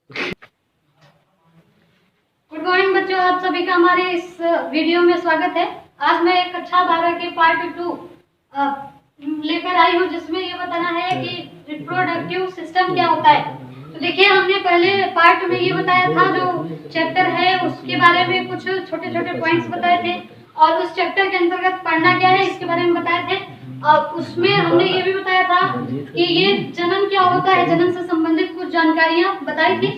Good morning बच्चों, आप सभी का हमारे इस वीडियो में स्वागत है। आज मैं एक कक्षा 12 के पार्ट 2 लेकर आई हूँ, जिसमें ये बताना है कि रिप्रोडक्टिव सिस्टम क्या होता है। तो देखिए, हमने पहले पार्ट में ये बताया था, जो चैप्टर है उसके बारे में कुछ छोटे छोटे पॉइंट्स बताए थे, और उस चैप्टर के अंतर्गत पढ़ना क्या है इसके बारे में बताए थे। और उसमें हमने ये भी बताया था कि ये जनन क्या होता है, जनन से संबंधित कुछ जानकारियां बताई थी।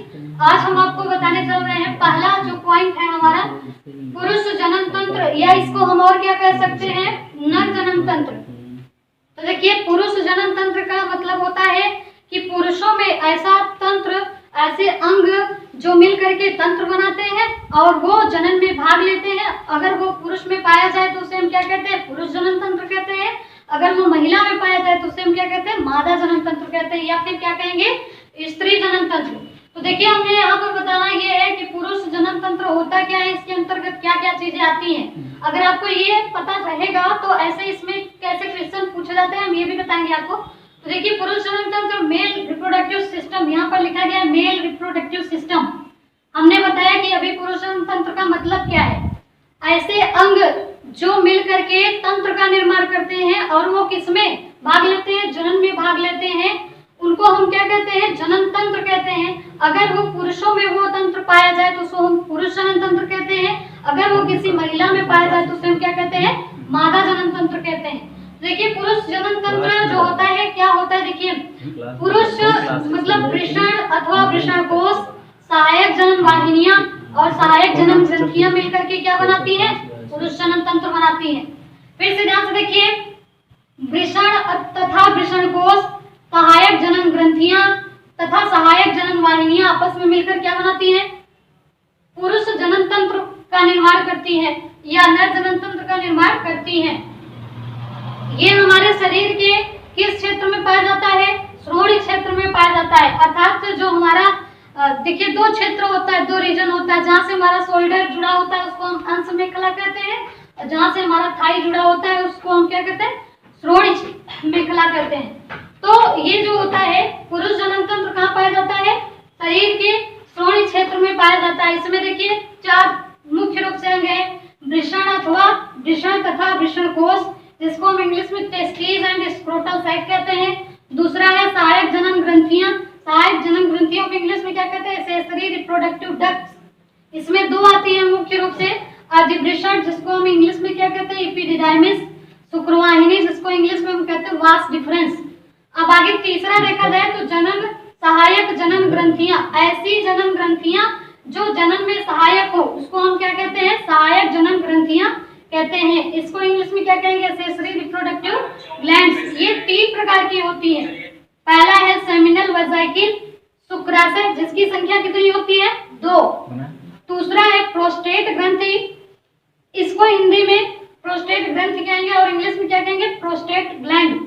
आज हम आपको बताने चल रहे हैं, पहला जो पॉइंट है हमारा पुरुष जनन तंत्र, या इसको हम और क्या कह सकते हैं, नर जनन तंत्र। तो देखिए, पुरुष जनन तंत्र का मतलब होता है कि पुरुषों में ऐसा तंत्र, ऐसे अंग जो मिल करके तंत्र बनाते हैं और वो जनन में भाग लेते हैं। अगर वो पुरुष में पाया जाए तो उसे हम क्या कहते हैं, पुरुष जनन तंत्र कहते हैं। अगर वो महिला में पाया जाए तो उसे हम क्या कहते हैं, मादा जनन तंत्र कहते हैं, या फिर क्या कहेंगे, स्त्री जनन तंत्र। तो देखिए, हमने यहाँ पर बताना ये है कि पुरुष जनन तंत्र होता क्या है, इसके अंतर्गत क्या क्या चीजें आती हैं। अगर आपको ये पता रहेगा तो ऐसे इसमें कैसे क्वेश्चन पूछे जाते हैं हम ये भी बताएंगे आपको। तो देखिए, पुरुष जनन तंत्र, मेल रिप्रोडक्टिव सिस्टम, यहाँ पर लिखा गया है मेल रिप्रोडक्टिव सिस्टम। हमने बताया कि अभी पुरुष जनन तंत्र का मतलब क्या है, ऐसे अंग जो मिल करके तंत्र का निर्माण करते हैं और वो किसमें भाग लेते हैं, जनन में भाग लेते हैं, उनको हम क्या कहते हैं, जनन तंत्र कहते हैं। अगर वो पुरुषों में वो तंत्र पाया जाए तो उसको हम पुरुष जनन तंत्र कहते हैं। अगर वो किसी महिला में पाया जाए तो उसे हम क्या कहते हैं, मादा जनन तंत्र कहते हैं। देखिए, पुरुष जनन तंत्र जो होता है क्या होता है, देखिए, पुरुष मतलब वृषण अथवा वृषणकोश, सहायक जनन वाहिनियां और सहायक जनन ग्रंथियां मिलकर के क्या बनाती है, पुरुष जनन तंत्र बनाती है। फिर से ध्यान से देखिए, वृषण तथा वृषणकोश, सहायक जनन ग्रंथियां तथा सहायक जनन वाहिनियां आपस में मिलकर क्या बनाती हैं, पुरुष जनन तंत्र का निर्माण करती हैं या नर जनन तंत्र का निर्माण करती हैं। ये हमारे शरीर के किस क्षेत्र में पाया जाता है, श्रोणि क्षेत्र में पाया जाता है। अर्थात जो हमारा देखिए, दो क्षेत्र होता है, दो रीजन होता है। जहाँ से हमारा शोल्डर जुड़ा होता है उसको हम अंश मेखला कहते हैं, और जहाँ से हमारा थाई जुड़ा होता है उसको हम क्या कहते हैं, श्रोणि मेखला कहते हैं। तो ये जो होता है पुरुष जनन तंत्र कहाँ पाया जाता है, शरीर के श्रोणि क्षेत्र में पाया जाता है। इसमें देखिए 4 मुख्य रूप से अंग है, वृषण अथवा वृषण तथा वृषणकोश, जिसको हम इंग्लिश में टेस्टिस एंड स्क्रोटल सैक कहते हैं। दूसरा है सहायक जनन ग्रंथियां, सहायक जनन ग्रंथियों को इंग्लिश में क्या कहते हैं, एक्सेसरी रिप्रोडक्टिव डक्ट्स। इसमें 2 आती है मुख्य रूप से, अधिवृषण जिसको हम इंग्लिश में क्या कहते हैं, एपिडिडाइमिस, शुक्रवाहिनी जिसको इंग्लिश में हम कहते हैं वास डिफरेंस। अब आगे तीसरा देखा जाए तो जनन सहायक जनन ग्रंथियां, ऐसी जनन ग्रंथियां जो जनन में सहायक हो उसको हम क्या कहते हैं, सहायक जनन ग्रंथियां कहते हैं। इसको इंग्लिश में क्या कहेंगे, एक्सेसरी रिप्रोडक्टिव ग्लैंड्स। ये 3 प्रकार की होती है। पहला है सेमिनल वेसिकल शुक्राशय, जिसकी संख्या कितनी होती है, 2। दूसरा है प्रोस्टेट ग्रंथि, इसको हिंदी में प्रोस्टेट ग्रंथि कहेंगे और इंग्लिश में क्या कहेंगे, प्रोस्टेट ग्लैंड।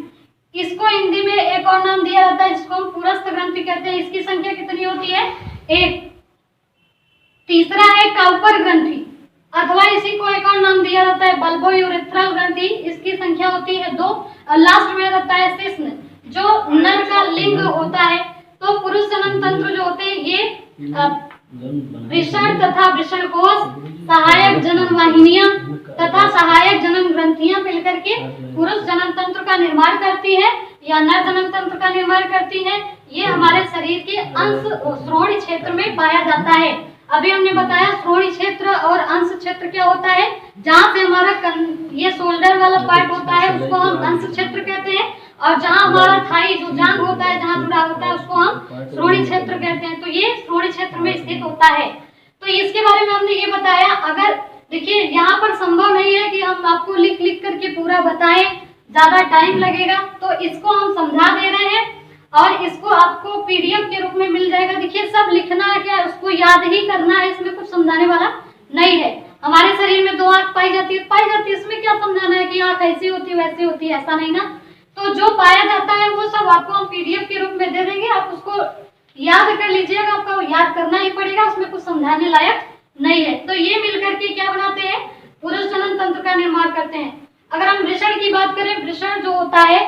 इसको हिंदी में एक और नाम दिया जाता है जिसको हम पुरस्थ ग्रंथि कहते हैं। इसकी संख्या कितनी होती है, 1। तीसरा है काउपर ग्रंथि, अथवा इसी को एक और नाम दिया जाता है बल्बो यूरेथ्रल ग्रंथि, इसकी संख्या होती है 2। और लास्ट में रहता है शिश्न, जो नर का लिंग होता है। तो पुरुष जनन तंत्र जो होते हैं ये वृषण तथा वृषणकोश, सहायक जनन वाहिनियां तथा सहायक जनन ग्रंथियां मिलकर के पुरुष जनन तंत्र का निर्माण करती है या नर जनन तंत्र का निर्माण करती है। ये हमारे शरीर के अंश श्रोणि क्षेत्र में पाया जाता है। अभी हमने बताया श्रोणि क्षेत्र और अंश क्षेत्र क्या होता है, जहाँ से हमारा ये शोल्डर वाला पार्ट होता है उसको हम अंश क्षेत्र कहते हैं, और जहाँ हमारा थाई जो जांघ होता है, जहाँ जुड़ा होता है उसको हम श्रोणि क्षेत्र कहते हैं। तो ये श्रोणि क्षेत्र में स्थित होता है। तो इसके बारे में हमने ये बताया। अगर देखिए, यहाँ पर संभव नहीं है कि हम आपको लिख लिख करके पूरा बताएं, ज्यादा टाइम लगेगा, तो इसको हम समझा दे रहे हैं और इसको आपको पीडीएफ के रूप में मिल जाएगा। देखिए, सब लिखना है क्या, उसको याद ही करना है, इसमें कुछ समझाने वाला नहीं है। हमारे शरीर में 2 आंख पाई जाती है, इसमें क्या समझाना है कि आंख ऐसी होती है वैसी होती है, ऐसा नहीं ना। तो जो पाया जाता है वो सब आपको हम पीडीएफ के रूप में दे देंगे, आप उसको याद कर लीजिएगा। आपको याद करना ही पड़ेगा, उसमें कुछ समझाने लायक नहीं है। तो ये मिलकर के क्या बनाते हैं, पुरुष जनन तंत्र का निर्माण करते हैं। अगर हम वृषण की बात करें, वृषण जो होता है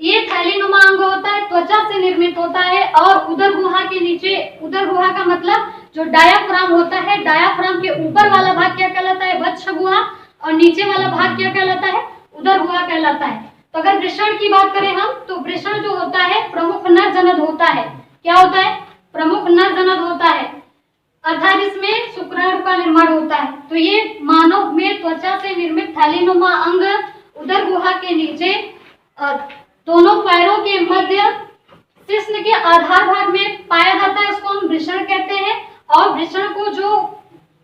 ये थैलीनुमा अंग होता है, त्वचा से निर्मित होता है और उदर गुहा के नीचे, उदर गुहा का मतलब जो डायाफ्राम होता है, डायाफ्राम के ऊपर वाला भाग क्या कहलाता है, वत्स गुहा, और नीचे वाला भाग क्या कहलाता है, उदर गुहा कहलाता है। तो अगर वृषण की बात करें हम, तो वृषण जो होता है प्रमुख नर जनद होता है। क्या होता है, प्रमुख नर जनद होता है, अर्थात इसमें शुक्राणु का निर्माण होता है। तो ये मानव में त्वचा से निर्मित थैलीनुमा अंग उदर गुहा के नीचे दोनों पैरों के मध्य शिश्न के आधार भाग में पाया जाता है, उसको हम वृषण कहते हैं। और वृषण को जो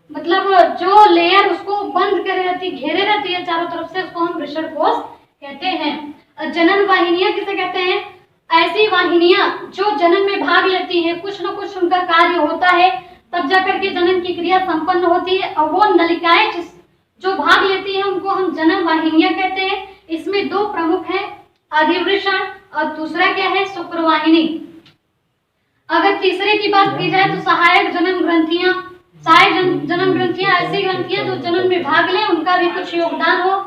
मतलब जो लेयर उसको बंद करे रहती, घेरे रहती है चारों तरफ से, उसको हम वृषण कोश कहते हैं। जनन वाहिनियां किसे कहते हैं, ऐसी वाहिनियां जो जनन में भाग लेती हैं, कुछ न कुछ उनका कार्य होता है, तब जाकर के जनन की क्रिया संपन्न होती है। और वो नलिकाएं जो भाग लेती हैं उनको हम जनन वाहिनियां कहते हैं। इसमें दो प्रमुख हैं, अधिवृषण और दूसरा क्या है, शुक्रवाहिनी। अगर तीसरे की बात की जाए तो सहायक जनन ग्रंथियां। सहायक जनन ग्रंथियां ऐसी ग्रंथियां जो जनन में भाग लें, उनका भी कुछ योगदान हो।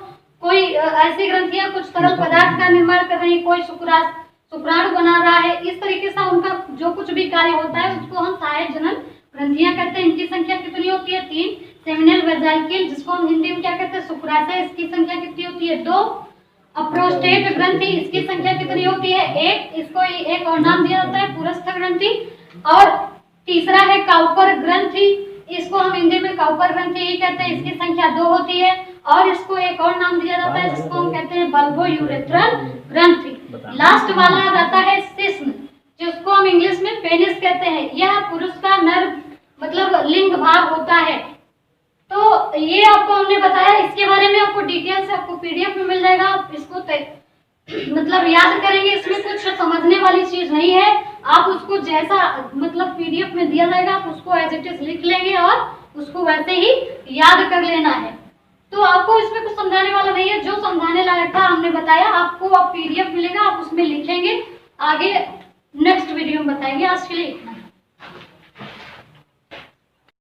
कोई ऐसी ग्रंथियां कुछ तरल पदार्थ का निर्माण कर रही है, कोई शुक्राणु बना रहा है, इस तरीके से उनका जो कुछ भी कार्य होता है उसको हम सहायक जनन ग्रंथियां कहते हैं। इनकी संख्या कितनी होती है, 3। सेमिनल वेजाइकिल, जिसको हम हिंदी में क्या कहते हैं, शुक्राशय, इसकी संख्या कितनी होती है, 2। प्रोस्टेट ग्रंथि, इसकी संख्या कितनी होती है, 1। इसको एक और नाम दिया जाता है, पुरस्थ ग्रंथि। और तीसरा है काउपर ग्रंथि, इसको हम हिंदी में काउपर ग्रंथि ही कहते हैं, इसकी संख्या 2 होती है। और इसको एक और नाम दिया जाता है जिसको हम कहते हैं बल्बो यूरेथ्रल ग्रंथि। लास्ट वाला रहता है शिश्न, जिसको हम इंग्लिश में पेनिस कहते हैं। यह पुरुष का नर मतलब लिंग भाग होता है। तो ये आपको हमने बताया, इसके बारे में आपको डिटेल से आपको पीडीएफ में मिल जाएगा। आप इसको मतलब याद करेंगे, इसमें कुछ समझने वाली चीज नहीं है। आप उसको जैसा मतलब पीडीएफ में दिया जाएगा, आप उसको एज इट इज लिख लेंगे और उसको वैसे ही याद कर लेना है। तो आपको इसमें कुछ समझाने वाला नहीं है, जो समझाने लायक था हमने बताया आपको। आप पीडीएफ मिलेगा, आप उसमें लिखेंगे, आगे नेक्स्ट वीडियो में बताएंगे। आज के लिए इतना।